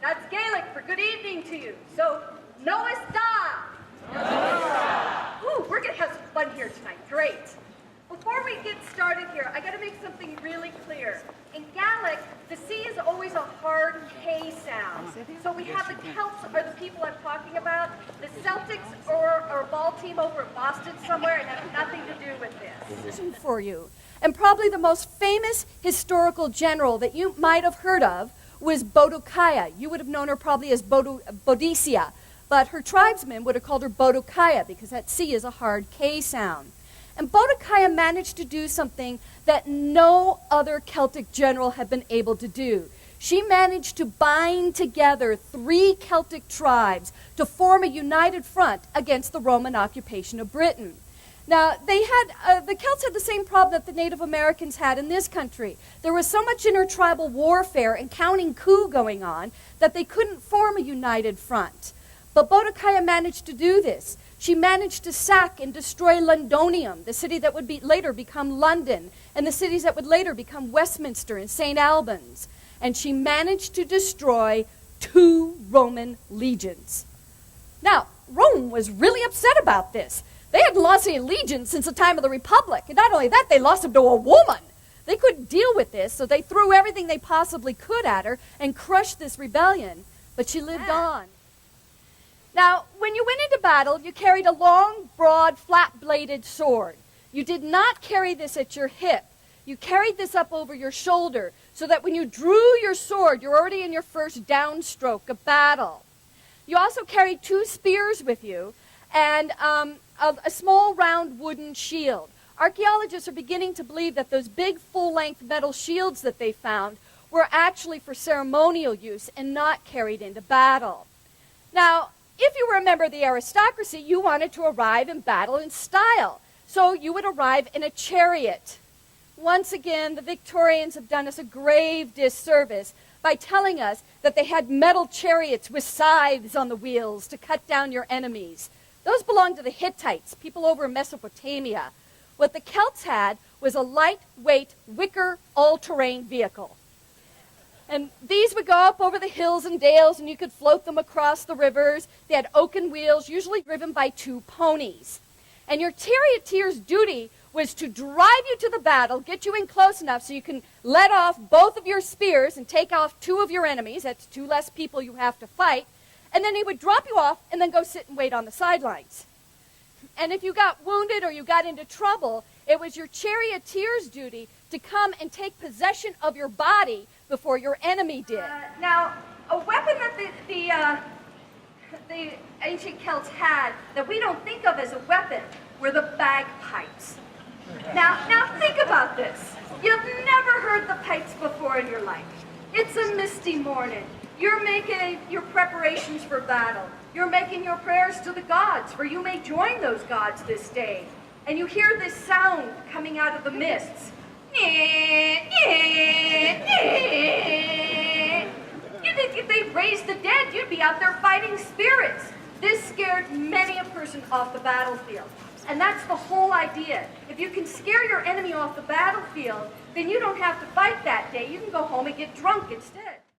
That's Gaelic for good evening to you. So, Noah's Da. Ooh, we're going to have some fun here tonight. Great. Before we get started here, I got to make something really clear. In Gaelic, the C is always a hard K sound. So we have the Celts are the people I'm talking about. The Celtics are a ball team over in Boston somewhere and have nothing to do with this. For you. And probably the most famous historical general that you might have heard of was Boadicea. You would have known her probably as Boadicea, but her tribesmen would have called her Boadicea because that C is a hard K sound. And Boadicea managed to do something that no other Celtic general had been able to do. She managed to bind together 3 Celtic tribes to form a united front against the Roman occupation of Britain. Now, the Celts had the same problem that the Native Americans had in this country. There was so much intertribal warfare and counting coup going on that they couldn't form a united front. But Boadicea managed to do this. She managed to sack and destroy Londonium, the city that would later become London, and the cities that would later become Westminster and St. Albans. And she managed to destroy 2 Roman legions. Now, Rome was really upset about this. They hadn't lost any legions since the time of the Republic. And not only that, they lost them to a woman. They couldn't deal with this, so they threw everything they possibly could at her and crushed this rebellion. But she lived on. Now, when you went into battle, you carried a long, broad, flat-bladed sword. You did not carry this at your hip. You carried this up over your shoulder so that when you drew your sword, you're already in your first downstroke of battle. You also carried 2 spears with you and a small, round wooden shield. Archaeologists are beginning to believe that those big, full-length metal shields that they found were actually for ceremonial use and not carried into battle. Now, if you were a member of the aristocracy, you wanted to arrive in battle in style. So you would arrive in a chariot. Once again, the Victorians have done us a grave disservice by telling us that they had metal chariots with scythes on the wheels to cut down your enemies. Those belonged to the Hittites, people over in Mesopotamia. What the Celts had was a lightweight, wicker, all-terrain vehicle. And these would go up over the hills and dales, and you could float them across the rivers. They had oaken wheels, usually driven by 2 ponies. And your charioteer's duty was to drive you to the battle, get you in close enough so you can let off both of your spears and take off 2 of your enemies. That's 2 less people you have to fight. And then he would drop you off and then go sit and wait on the sidelines. And if you got wounded or you got into trouble, it was your charioteer's duty to come and take possession of your body before your enemy did. Now, a weapon that the ancient Celts had that we don't think of as a weapon were the bagpipes. Now think about this. You've never heard the pipes before in your life. It's a misty morning. You're making your preparations for battle. You're making your prayers to the gods, for you may join those gods this day. And you hear this sound coming out of the mists. You'd think if they raised the dead, you'd be out there fighting spirits. This scared many a person off the battlefield. And that's the whole idea. If you can scare your enemy off the battlefield, then you don't have to fight that day. You can go home and get drunk instead.